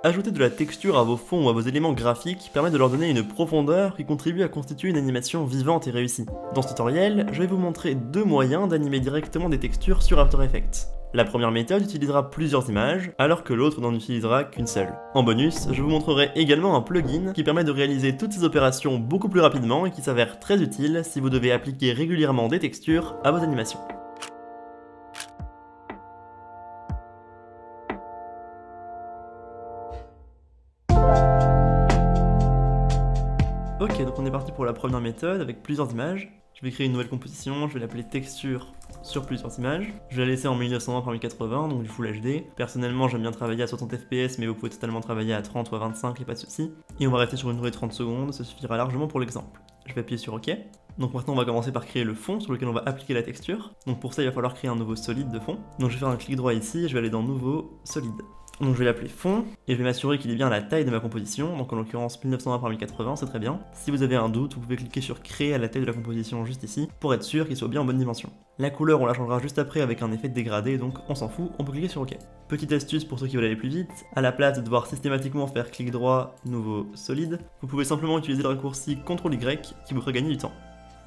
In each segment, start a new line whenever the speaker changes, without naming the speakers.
Ajouter de la texture à vos fonds ou à vos éléments graphiques permet de leur donner une profondeur qui contribue à constituer une animation vivante et réussie. Dans ce tutoriel, je vais vous montrer deux moyens d'animer directement des textures sur After Effects. La première méthode utilisera plusieurs images, alors que l'autre n'en utilisera qu'une seule. En bonus, je vous montrerai également un plugin qui permet de réaliser toutes ces opérations beaucoup plus rapidement et qui s'avère très utile si vous devez appliquer régulièrement des textures à vos animations. Ok, donc on est parti pour la première méthode avec plusieurs images. Je vais créer une nouvelle composition, je vais l'appeler texture sur plusieurs images. Je vais la laisser en 1920 par 1080, donc du Full HD. Personnellement, j'aime bien travailler à 60 fps, mais vous pouvez totalement travailler à 30 ou à 25, y a pas de souci. Et on va rester sur une durée de 30 secondes, ça suffira largement pour l'exemple. Je vais appuyer sur OK. Donc maintenant, on va commencer par créer le fond sur lequel on va appliquer la texture. Donc pour ça, il va falloir créer un nouveau solide de fond. Donc je vais faire un clic droit ici et je vais aller dans Nouveau, Solide. Donc je vais l'appeler fond, et je vais m'assurer qu'il est bien à la taille de ma composition, donc en l'occurrence 1920 par 1080, c'est très bien. Si vous avez un doute, vous pouvez cliquer sur créer à la taille de la composition juste ici, pour être sûr qu'il soit bien en bonne dimension. La couleur on la changera juste après avec un effet de dégradé, donc on s'en fout, on peut cliquer sur OK. Petite astuce pour ceux qui veulent aller plus vite, à la place de devoir systématiquement faire clic droit, nouveau solide, vous pouvez simplement utiliser le raccourci CTRL-Y qui vous fera gagner du temps.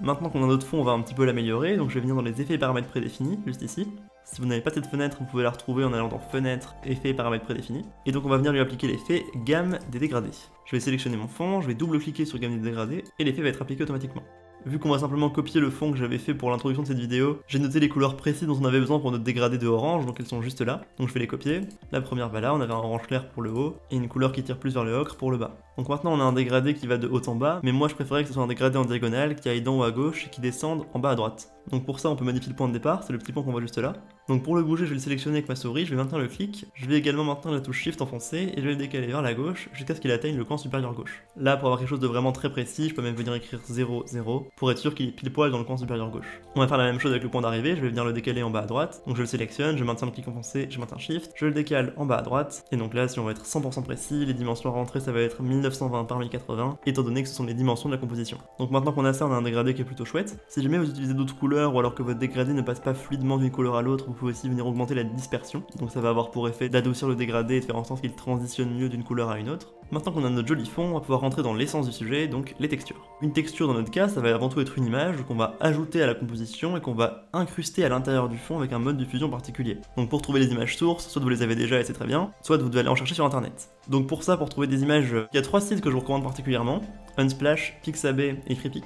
Maintenant qu'on a notre fond, on va un petit peu l'améliorer, donc je vais venir dans les effets et paramètres prédéfinis, juste ici. Si vous n'avez pas cette fenêtre, vous pouvez la retrouver en allant dans Fenêtre, Effets et paramètres prédéfinis. Et donc on va venir lui appliquer l'effet Gamme des dégradés. Je vais sélectionner mon fond, je vais double-cliquer sur Gamme des dégradés, et l'effet va être appliqué automatiquement. Vu qu'on va simplement copier le fond que j'avais fait pour l'introduction de cette vidéo, j'ai noté les couleurs précises dont on avait besoin pour notre dégradé de orange, donc elles sont juste là. Donc je vais les copier. La première va là, on avait un orange clair pour le haut, et une couleur qui tire plus vers le ocre pour le bas. Donc maintenant on a un dégradé qui va de haut en bas, mais moi je préférais que ce soit un dégradé en diagonale qui aille d'en haut à gauche et qui descende en bas à droite. Donc pour ça on peut modifier le point de départ, c'est le petit point qu'on voit juste là. Donc pour le bouger je vais le sélectionner avec ma souris, je vais maintenir le clic, je vais également maintenir la touche Shift enfoncée et je vais le décaler vers la gauche jusqu'à ce qu'il atteigne le coin supérieur gauche. Là pour avoir quelque chose de vraiment très précis, je peux même venir écrire 0, 0 pour être sûr qu'il est pile poil dans le coin supérieur gauche. On va faire la même chose avec le point d'arrivée, je vais venir le décaler en bas à droite, donc je le sélectionne, je maintiens le clic enfoncé, je maintiens Shift, je le décale en bas à droite, et donc là si on va être 100% précis, les dimensions à rentrer ça va être 1920 par 1080, étant donné que ce sont les dimensions de la composition. Donc maintenant qu'on a ça, on a un dégradé qui est plutôt chouette. Si jamais vous utilisez d'autres couleurs ou alors que votre dégradé ne passe pas fluidement d'une couleur à l'autre, vous pouvez aussi venir augmenter la dispersion, donc ça va avoir pour effet d'adoucir le dégradé et de faire en sorte qu'il transitionne mieux d'une couleur à une autre. Maintenant qu'on a notre joli fond, on va pouvoir rentrer dans l'essence du sujet, donc les textures. Une texture dans notre cas, ça va avant tout être une image qu'on va ajouter à la composition et qu'on va incruster à l'intérieur du fond avec un mode de fusion particulier. Donc pour trouver les images sources, soit vous les avez déjà et c'est très bien, soit vous devez aller en chercher sur internet. Donc pour ça, pour trouver des images, il y a 3 sites que je vous recommande particulièrement, Unsplash, Pixabay et Freepik.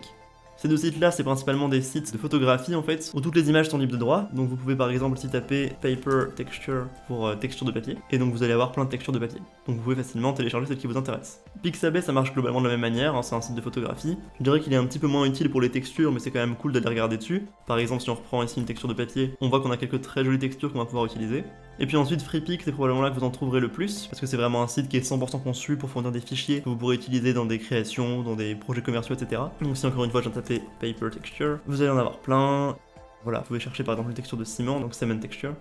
Ces deux sites là c'est principalement des sites de photographie en fait, où toutes les images sont libres de droit, donc vous pouvez par exemple ici taper Paper Texture pour texture de papier, et donc vous allez avoir plein de textures de papier, donc vous pouvez facilement télécharger celle qui vous intéresse. Pixabay ça marche globalement de la même manière, hein, c'est un site de photographie, je dirais qu'il est un petit peu moins utile pour les textures mais c'est quand même cool d'aller regarder dessus. Par exemple si on reprend ici une texture de papier, on voit qu'on a quelques très jolies textures qu'on va pouvoir utiliser. Et puis ensuite Freepik c'est probablement là que vous en trouverez le plus, parce que c'est vraiment un site qui est 100% conçu pour fournir des fichiers que vous pourrez utiliser dans des créations, dans des projets commerciaux, etc. Donc si encore une fois je viens de taper Paper Texture, vous allez en avoir plein. Voilà, vous pouvez chercher par exemple une texture de ciment, donc Cement Texture,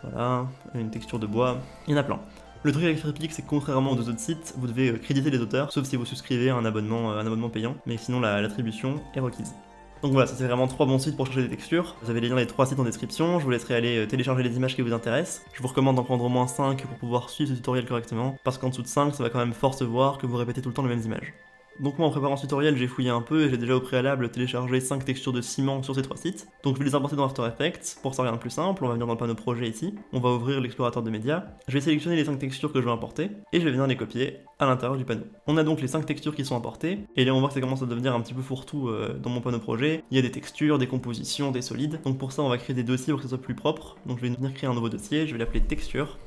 voilà, une texture de bois, il y en a plein. Le truc avec Freepik c'est que contrairement aux deux autres sites, vous devez créditer les auteurs, sauf si vous souscrivez à un abonnement payant, mais sinon l'attribution est requise. Donc voilà, ça c'est vraiment 3 bons sites pour chercher des textures. Vous avez les liens des 3 sites en description, je vous laisserai aller télécharger les images qui vous intéressent. Je vous recommande d'en prendre au moins 5 pour pouvoir suivre ce tutoriel correctement, parce qu'en dessous de 5, ça va quand même fort se voir que vous répétez tout le temps les mêmes images. Donc moi en préparant ce tutoriel j'ai fouillé un peu et j'ai déjà au préalable téléchargé 5 textures de ciment sur ces 3 sites. Donc je vais les importer dans After Effects. Pour ça rien de plus simple, on va venir dans le panneau projet ici, on va ouvrir l'explorateur de médias, je vais sélectionner les 5 textures que je veux importer et je vais venir les copier à l'intérieur du panneau. On a donc les 5 textures qui sont importées et là on voit que ça commence à devenir un petit peu fourre-tout dans mon panneau projet. Il y a des textures, des compositions, des solides. Donc pour ça on va créer des dossiers pour que ce soit plus propre. Donc je vais venir créer un nouveau dossier, je vais l'appeler texture.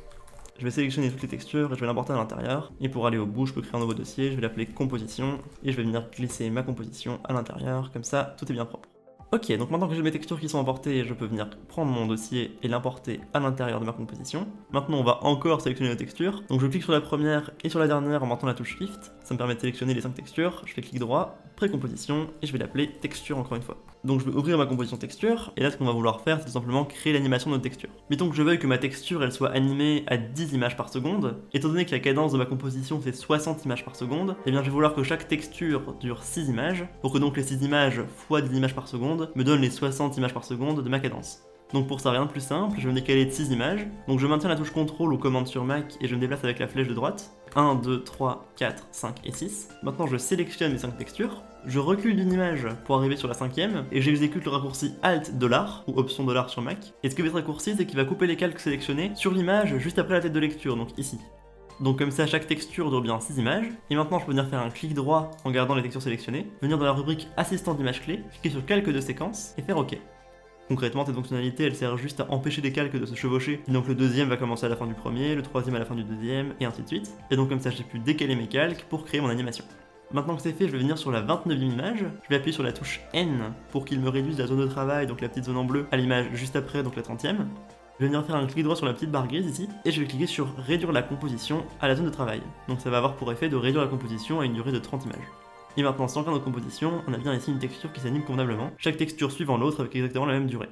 Je vais sélectionner toutes les textures et je vais l'importer à l'intérieur. Et pour aller au bout, je peux créer un nouveau dossier, je vais l'appeler composition. Et je vais venir glisser ma composition à l'intérieur, comme ça, tout est bien propre. Ok, donc maintenant que j'ai mes textures qui sont importées, je peux venir prendre mon dossier et l'importer à l'intérieur de ma composition. Maintenant, on va encore sélectionner nos textures. Donc je clique sur la première et sur la dernière en maintenant la touche Shift. Ça me permet de sélectionner les 5 textures. Je fais clic droit, précomposition, et je vais l'appeler texture encore une fois. Donc je vais ouvrir ma composition texture, et là ce qu'on va vouloir faire, c'est tout simplement créer l'animation de notre texture. Mettons que je veuille que ma texture elle soit animée à 10 images par seconde. Étant donné que la cadence de ma composition c'est 60 images par seconde, et bien je vais vouloir que chaque texture dure 6 images, pour que donc les 6 images fois 10 images par seconde me donnent les 60 images par seconde de ma cadence. Donc pour ça, rien de plus simple, je vais me décaler de 6 images. Donc je maintiens la touche CTRL ou commande sur Mac et je me déplace avec la flèche de droite. 1, 2, 3, 4, 5 et 6. Maintenant je sélectionne mes 5 textures, je recule d'une image pour arriver sur la 5ème, et j'exécute le raccourci Alt $, ou option $ sur Mac. Et ce que fait ce raccourci, c'est qu'il va couper les calques sélectionnés sur l'image juste après la tête de lecture, donc ici. Donc comme ça, chaque texture dure bien 6 images. Et maintenant, je peux venir faire un clic droit en gardant les textures sélectionnées, venir dans la rubrique Assistant d'image clé, cliquer sur Calque de séquence et faire OK. Concrètement, cette fonctionnalité, elle sert juste à empêcher des calques de se chevaucher. Et donc le deuxième va commencer à la fin du premier, le troisième à la fin du deuxième, et ainsi de suite. Et donc comme ça, j'ai pu décaler mes calques pour créer mon animation. Maintenant que c'est fait, je vais venir sur la 29e image, je vais appuyer sur la touche N pour qu'il me réduise la zone de travail, donc la petite zone en bleu, à l'image juste après, donc la 30e. Je vais venir faire un clic droit sur la petite barre grise ici, et je vais cliquer sur réduire la composition à la zone de travail. Donc ça va avoir pour effet de réduire la composition à une durée de 30 images. Et maintenant, sans faire de composition, on a bien ici une texture qui s'anime convenablement, chaque texture suivant l'autre avec exactement la même durée.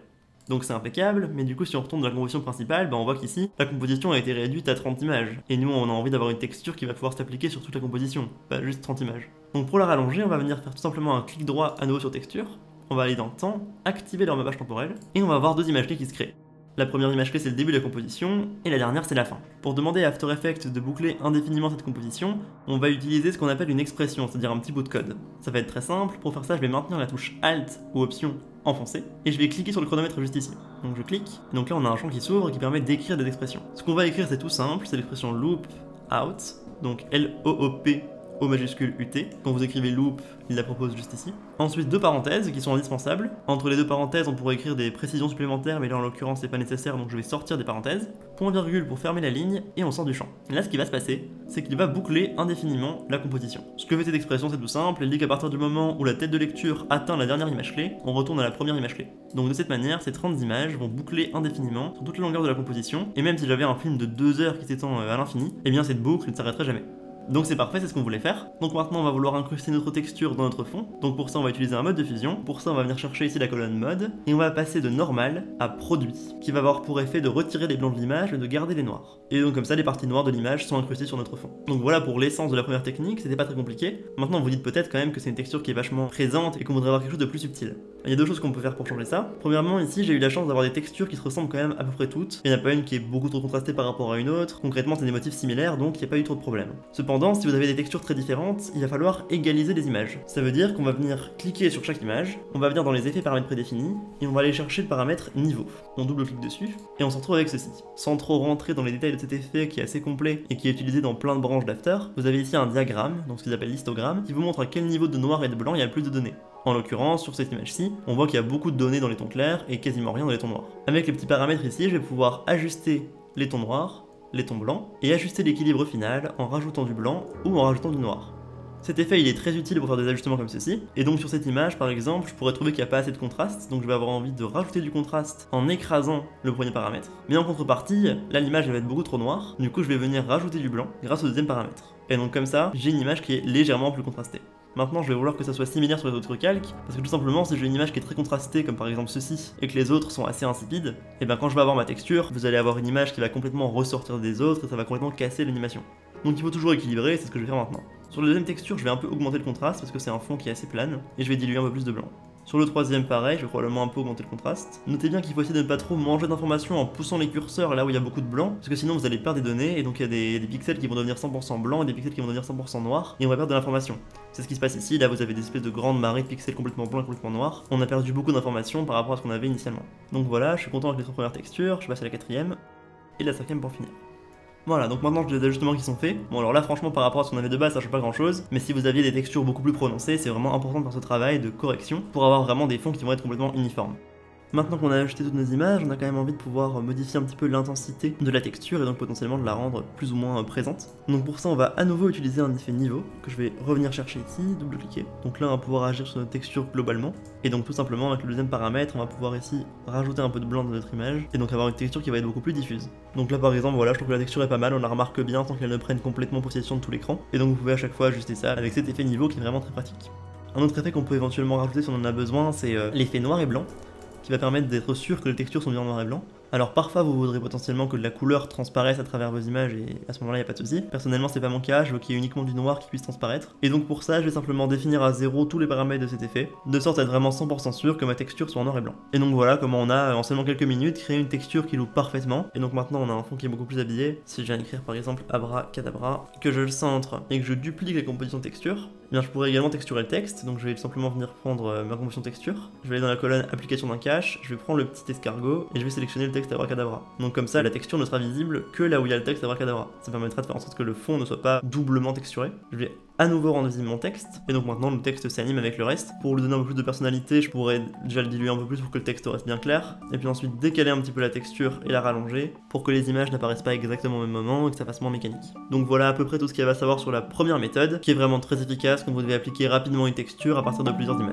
Donc c'est impeccable, mais du coup si on retourne dans la composition principale, on voit qu'ici, la composition a été réduite à 30 images. Et nous on a envie d'avoir une texture qui va pouvoir s'appliquer sur toute la composition, pas juste 30 images. Donc pour la rallonger, on va venir faire tout simplement un clic droit à nouveau sur texture, on va aller dans temps, activer leur mappage temporel, et on va avoir deux images clés qui se créent. La première image clé c'est le début de la composition, et la dernière c'est la fin. Pour demander à After Effects de boucler indéfiniment cette composition, on va utiliser ce qu'on appelle une expression, c'est-à-dire un petit bout de code. Ça va être très simple, pour faire ça je vais maintenir la touche Alt ou Option enfoncée, et je vais cliquer sur le chronomètre juste ici. Donc je clique, et donc là on a un champ qui s'ouvre et qui permet d'écrire des expressions. Ce qu'on va écrire c'est tout simple, c'est l'expression loop out, donc L-O-O-P O majuscule UT. Quand vous écrivez loop, il la propose juste ici. Ensuite, deux parenthèses qui sont indispensables. Entre les deux parenthèses, on pourrait écrire des précisions supplémentaires, mais là en l'occurrence c'est pas nécessaire, donc je vais sortir des parenthèses. Point virgule pour fermer la ligne, et on sort du champ. Et là, ce qui va se passer, c'est qu'il va boucler indéfiniment la composition. Ce que fait cette expression, c'est tout simple, elle dit qu'à partir du moment où la tête de lecture atteint la dernière image clé, on retourne à la première image clé. Donc de cette manière, ces 30 images vont boucler indéfiniment sur toute la longueur de la composition, et même si j'avais un film de 2 heures qui s'étend à l'infini, eh bien cette boucle ne s'arrêterait jamais. Donc c'est parfait, c'est ce qu'on voulait faire. Donc maintenant on va vouloir incruster notre texture dans notre fond. Donc pour ça on va utiliser un mode de fusion. Pour ça on va venir chercher ici la colonne mode. Et on va passer de normal à produit, qui va avoir pour effet de retirer les blancs de l'image et de garder les noirs. Et donc comme ça les parties noires de l'image sont incrustées sur notre fond. Donc voilà pour l'essence de la première technique, c'était pas très compliqué. Maintenant vous dites peut-être quand même que c'est une texture qui est vachement présente et qu'on voudrait avoir quelque chose de plus subtil. Il y a deux choses qu'on peut faire pour changer ça. Premièrement ici j'ai eu la chance d'avoir des textures qui se ressemblent quand même à peu près toutes. Il n'y en a pas une qui est beaucoup trop contrastée par rapport à une autre. Concrètement c'est des motifs similaires donc il n'y a pas eu trop de problème. Cependant si vous avez des textures très différentes, il va falloir égaliser les images. Ça veut dire qu'on va venir cliquer sur chaque image, on va venir dans les effets paramètres prédéfinis, et on va aller chercher le paramètre niveau. On double-clique dessus, et on se retrouve avec ceci. Sans trop rentrer dans les détails de cet effet qui est assez complet et qui est utilisé dans plein de branches d'After, vous avez ici un diagramme, donc ce qu'ils appellent l'histogramme, qui vous montre à quel niveau de noir et de blanc il y a le plus de données. En l'occurrence, sur cette image-ci, on voit qu'il y a beaucoup de données dans les tons clairs et quasiment rien dans les tons noirs. Avec les petits paramètres ici, je vais pouvoir ajuster les tons noirs, les tons blancs, et ajuster l'équilibre final en rajoutant du blanc ou en rajoutant du noir. Cet effet il est très utile pour faire des ajustements comme ceci, et donc sur cette image par exemple, je pourrais trouver qu'il n'y a pas assez de contraste, donc je vais avoir envie de rajouter du contraste en écrasant le premier paramètre. Mais en contrepartie, là l'image va être beaucoup trop noire, du coup je vais venir rajouter du blanc grâce au deuxième paramètre. Et donc comme ça, j'ai une image qui est légèrement plus contrastée. Maintenant je vais vouloir que ça soit similaire sur les autres calques, parce que tout simplement si j'ai une image qui est très contrastée comme par exemple ceci, et que les autres sont assez insipides, et bien quand je vais avoir ma texture, vous allez avoir une image qui va complètement ressortir des autres et ça va complètement casser l'animation. Donc il faut toujours équilibrer, c'est ce que je vais faire maintenant. Sur la deuxième texture, je vais un peu augmenter le contraste parce que c'est un fond qui est assez plane, et je vais diluer un peu plus de blanc. Sur le troisième pareil, je vais probablement un peu augmenter le contraste. Notez bien qu'il faut essayer de ne pas trop manger d'informations en poussant les curseurs là où il y a beaucoup de blanc, parce que sinon vous allez perdre des données, et donc il y a des pixels qui vont devenir 100% blancs et des pixels qui vont devenir 100% noirs, et on va perdre de l'information. C'est ce qui se passe ici, là vous avez des espèces de grandes marées de pixels complètement blancs et complètement noirs. On a perdu beaucoup d'informations par rapport à ce qu'on avait initialement. Donc voilà, je suis content avec les trois premières textures, je passe à la quatrième, et la cinquième pour finir. Voilà, donc maintenant j'ai des ajustements qui sont faits. Bon alors là franchement par rapport à ce qu'on avait de base ça change pas grand chose, mais si vous aviez des textures beaucoup plus prononcées, c'est vraiment important de faire ce travail de correction pour avoir vraiment des fonds qui vont être complètement uniformes. Maintenant qu'on a ajusté toutes nos images, on a quand même envie de pouvoir modifier un petit peu l'intensité de la texture et donc potentiellement de la rendre plus ou moins présente. Donc pour ça on va à nouveau utiliser un effet niveau que je vais revenir chercher ici, double-cliquer. Donc là on va pouvoir agir sur notre texture globalement. Et donc tout simplement avec le deuxième paramètre on va pouvoir ici rajouter un peu de blanc dans notre image et donc avoir une texture qui va être beaucoup plus diffuse. Donc là par exemple voilà je trouve que la texture est pas mal, on la remarque bien sans qu'elle ne prenne complètement possession de tout l'écran. Et donc vous pouvez à chaque fois ajuster ça avec cet effet niveau qui est vraiment très pratique. Un autre effet qu'on peut éventuellement rajouter si on en a besoin c'est l'effet noir et blanc, qui va permettre d'être sûr que les textures sont bien en noir et blanc. Alors parfois vous voudrez potentiellement que de la couleur transparaisse à travers vos images et à ce moment-là il n'y a pas de souci. Personnellement c'est pas mon cas, je veux qu'il y ait uniquement du noir qui puisse transparaître. Et donc pour ça je vais simplement définir à 0 tous les paramètres de cet effet, de sorte à être vraiment 100% sûr que ma texture soit en noir et blanc. Et donc voilà comment on a en seulement quelques minutes créé une texture qui loue parfaitement. Et donc maintenant on a un fond qui est beaucoup plus habillé. Si je viens d'écrire par exemple abracadabra, que je le centre et que je duplique la composition texture, eh bien je pourrais également texturer le texte. Donc je vais simplement venir prendre ma composition texture, je vais aller dans la colonne application d'un cache, je vais prendre le petit escargot et je vais sélectionner le texte abracadabra. Donc comme ça la texture ne sera visible que là où il y a le texte abracadabra. Ça permettra de faire en sorte que le fond ne soit pas doublement texturé. Je vais à nouveau rendre visible mon texte, et donc maintenant le texte s'anime avec le reste. Pour lui donner un peu plus de personnalité, je pourrais déjà le diluer un peu plus pour que le texte reste bien clair, et puis ensuite décaler un petit peu la texture et la rallonger, pour que les images n'apparaissent pas exactement au même moment et que ça fasse moins mécanique. Donc voilà à peu près tout ce qu'il y a à savoir sur la première méthode, qui est vraiment très efficace quand vous devez appliquer rapidement une texture à partir de plusieurs images.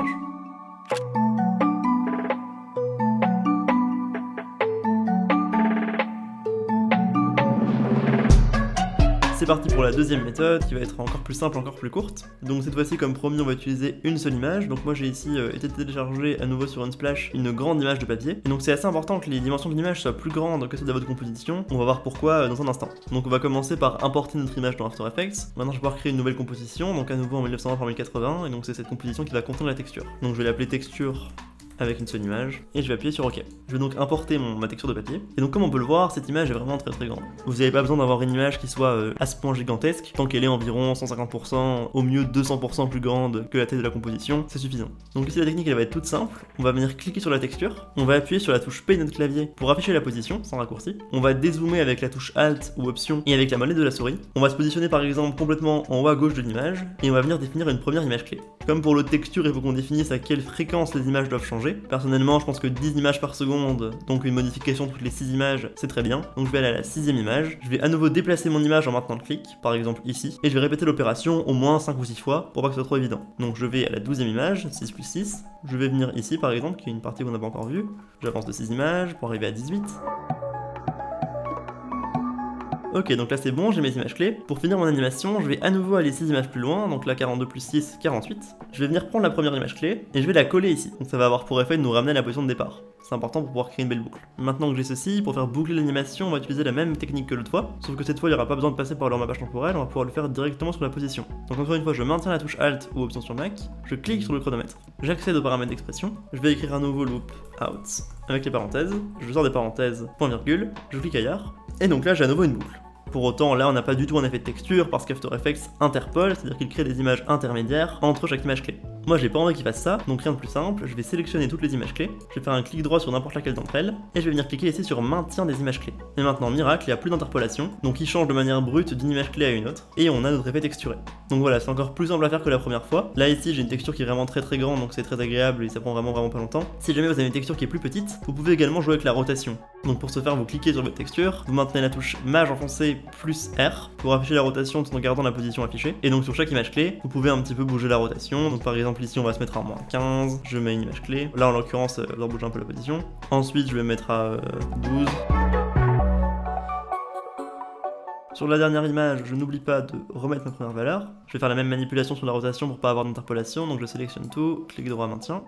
C'est parti pour la deuxième méthode qui va être encore plus simple, encore plus courte. Donc cette fois-ci comme promis on va utiliser une seule image. Donc moi j'ai ici été téléchargé à nouveau sur Unsplash une grande image de papier. Et donc c'est assez important que les dimensions de l'image soient plus grandes que celles de votre composition. On va voir pourquoi dans un instant. Donc on va commencer par importer notre image dans After Effects. Maintenant je vais pouvoir créer une nouvelle composition, donc à nouveau en 1920 par 1080. Et donc c'est cette composition qui va contenir la texture. Donc je vais l'appeler texture avec une seule image, et je vais appuyer sur OK. Je vais donc importer ma texture de papier, et donc comme on peut le voir, cette image est vraiment très très grande. Vous n'avez pas besoin d'avoir une image qui soit à ce point gigantesque, tant qu'elle est environ 150%, au mieux 200% plus grande que la taille de la composition, c'est suffisant. Donc ici la technique elle va être toute simple, on va venir cliquer sur la texture, on va appuyer sur la touche P de notre clavier pour afficher la position, sans raccourci, on va dézoomer avec la touche Alt ou Option, et avec la molette de la souris, on va se positionner par exemple complètement en haut à gauche de l'image, et on va venir définir une première image clé. Comme pour l'autre texture, il faut qu'on définisse à quelle fréquence les images doivent changer. Personnellement, je pense que 10 images par seconde, donc une modification toutes les 6 images, c'est très bien. Donc je vais aller à la 6ème image, je vais à nouveau déplacer mon image en maintenant le clic, par exemple ici, et je vais répéter l'opération au moins 5 ou 6 fois pour pas que ce soit trop évident. Donc je vais à la 12ème image, 6 plus 6, je vais venir ici par exemple, qui est une partie qu'on n'a pas encore vue, j'avance de 6 images pour arriver à 18. Ok, donc là c'est bon, j'ai mes images clés. Pour finir mon animation, je vais à nouveau aller 6 images plus loin, donc là 42 plus 6, 48. Je vais venir prendre la première image clé, et je vais la coller ici. Donc ça va avoir pour effet de nous ramener à la position de départ. C'est important pour pouvoir créer une belle boucle. Maintenant que j'ai ceci, pour faire boucler l'animation, on va utiliser la même technique que l'autre fois, sauf que cette fois il n'y aura pas besoin de passer par l'emmapage temporel, on va pouvoir le faire directement sur la position. Donc encore une fois, je maintiens la touche Alt ou Option sur Mac, je clique sur le chronomètre, j'accède aux paramètres d'expression, je vais écrire un nouveau loop out avec les parenthèses, je sors des parenthèses, point virgule, je clique ailleurs, et donc là j'ai à nouveau une boucle. Pour autant, là on n'a pas du tout un effet de texture parce qu'After Effects interpole, c'est-à-dire qu'il crée des images intermédiaires entre chaque image clé. Moi j'ai pas envie qu'il fasse ça, donc rien de plus simple, je vais sélectionner toutes les images clés, je vais faire un clic droit sur n'importe laquelle d'entre elles, et je vais venir cliquer ici sur maintien des images clés. Et maintenant, miracle, il n'y a plus d'interpolation, donc il change de manière brute d'une image clé à une autre, et on a notre effet texturé. Donc voilà, c'est encore plus simple à faire que la première fois. Là ici j'ai une texture qui est vraiment très grande, donc c'est très agréable et ça prend vraiment pas longtemps. Si jamais vous avez une texture qui est plus petite, vous pouvez également jouer avec la rotation. Donc pour ce faire, vous cliquez sur votre texture, vous maintenez la touche Maj enfoncée plus R pour afficher la rotation tout en gardant la position affichée. Et donc sur chaque image clé, vous pouvez un petit peu bouger la rotation. Donc par exemple ici on va se mettre à moins 15, je mets une image clé. Là en l'occurrence, vous allez bouger un peu la position. Ensuite je vais mettre à 12. Sur la dernière image, je n'oublie pas de remettre ma première valeur. Je vais faire la même manipulation sur la rotation pour pas avoir d'interpolation, donc je sélectionne tout, clic droit maintien.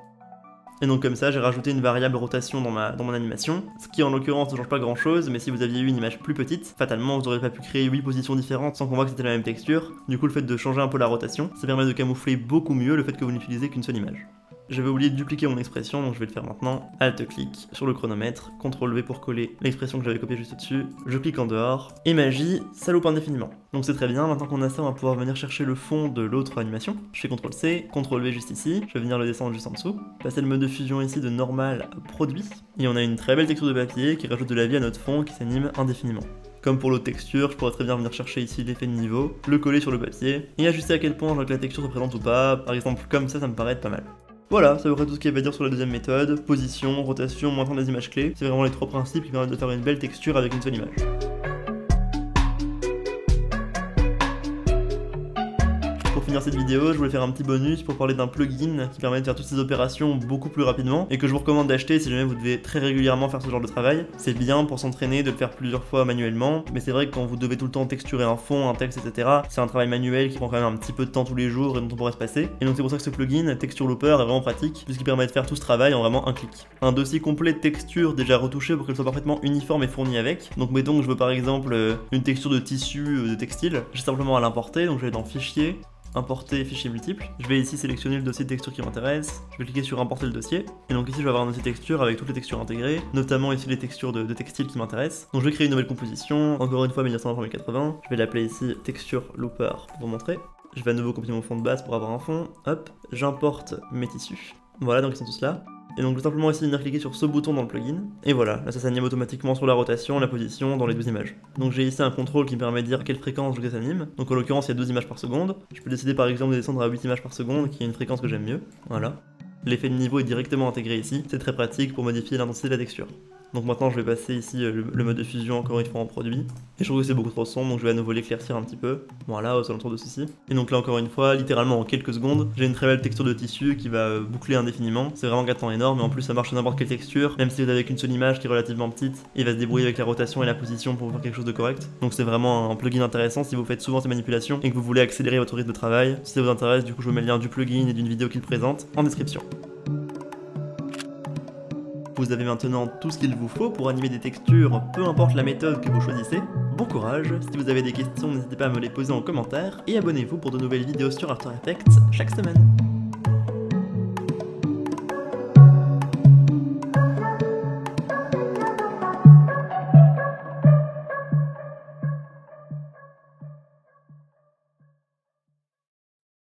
Et donc comme ça, j'ai rajouté une variable rotation dans mon animation, ce qui en l'occurrence ne change pas grand chose, mais si vous aviez eu une image plus petite, fatalement vous n'aurez pas pu créer 8 positions différentes sans qu'on voit que c'était la même texture. Du coup le fait de changer un peu la rotation, ça permet de camoufler beaucoup mieux le fait que vous n'utilisez qu'une seule image. J'avais oublié de dupliquer mon expression, donc je vais le faire maintenant. Alt-clic sur le chronomètre, CTRL-V pour coller l'expression que j'avais copiée juste au-dessus. Je clique en dehors, et magie, ça loupe indéfiniment. Donc c'est très bien, maintenant qu'on a ça, on va pouvoir venir chercher le fond de l'autre animation. Je fais CTRL-C, CTRL-V juste ici, je vais venir le descendre juste en dessous. Passer le mode de fusion ici de normal à produit. Et on a une très belle texture de papier qui rajoute de la vie à notre fond qui s'anime indéfiniment. Comme pour l'autre texture, je pourrais très bien venir chercher ici l'effet de niveau, le coller sur le papier, et ajuster à quel point je veux que la texture se présente ou pas. Par exemple, comme ça me paraît être pas mal. Voilà, ça aurait tout ce qu'il y avait à dire sur la deuxième méthode, position, rotation, maintien des images clés, c'est vraiment les 3 principes qui permettent de faire une belle texture avec une seule image. Pour finir cette vidéo, je voulais faire un petit bonus pour parler d'un plugin qui permet de faire toutes ces opérations beaucoup plus rapidement et que je vous recommande d'acheter si jamais vous devez très régulièrement faire ce genre de travail. C'est bien pour s'entraîner de le faire plusieurs fois manuellement, mais c'est vrai que quand vous devez tout le temps texturer un fond, un texte, etc., c'est un travail manuel qui prend quand même un petit peu de temps tous les jours et dont on pourrait se passer. Et donc c'est pour ça que ce plugin, Texture Looper, est vraiment pratique puisqu'il permet de faire tout ce travail en vraiment un clic. Un dossier complet de texture déjà retouché pour qu'elle soit parfaitement uniforme et fournie avec. Donc mettons que je veux par exemple une texture de tissu de textile, j'ai simplement à l'importer, donc je vais dans Fichier, Importer fichier multiple. Je vais ici sélectionner le dossier de texture qui m'intéresse, je vais cliquer sur Importer le dossier, et donc ici je vais avoir un dossier texture avec toutes les textures intégrées, notamment ici les textures de textile qui m'intéressent. Donc je vais créer une nouvelle composition, encore une fois 1920-1080, je vais l'appeler ici Texture Looper pour vous montrer. Je vais à nouveau copier mon fond de base pour avoir un fond, hop, j'importe mes tissus. Voilà, donc ils sont tous là. Et donc je vais simplement essayer de venir cliquer sur ce bouton dans le plugin, et voilà, là ça s'anime automatiquement sur la rotation, la position, dans les deux images. Donc j'ai ici un contrôle qui me permet de dire à quelle fréquence je veux que ça s'anime, donc en l'occurrence il y a 12 images par seconde, je peux décider par exemple de descendre à 8 images par seconde, qui est une fréquence que j'aime mieux, voilà. L'effet de niveau est directement intégré ici, c'est très pratique pour modifier l'intensité de la texture. Donc maintenant je vais passer ici le mode de fusion encore une fois en produit. Et je trouve que c'est beaucoup trop sombre, donc je vais à nouveau l'éclaircir un petit peu. Voilà, aux alentours de ceci. Et donc là encore une fois, littéralement en quelques secondes, j'ai une très belle texture de tissu qui va boucler indéfiniment. C'est vraiment gâtant énorme, et en plus ça marche sur n'importe quelle texture. Même si vous avez qu'une seule image qui est relativement petite, il va se débrouiller avec la rotation et la position pour faire quelque chose de correct. Donc c'est vraiment un plugin intéressant si vous faites souvent ces manipulations et que vous voulez accélérer votre rythme de travail. Si ça vous intéresse, du coup je vous mets le lien du plugin et d'une vidéo qu'il présente en description. Vous avez maintenant tout ce qu'il vous faut pour animer des textures, peu importe la méthode que vous choisissez. Bon courage, si vous avez des questions, n'hésitez pas à me les poser en commentaire, et abonnez-vous pour de nouvelles vidéos sur After Effects chaque semaine.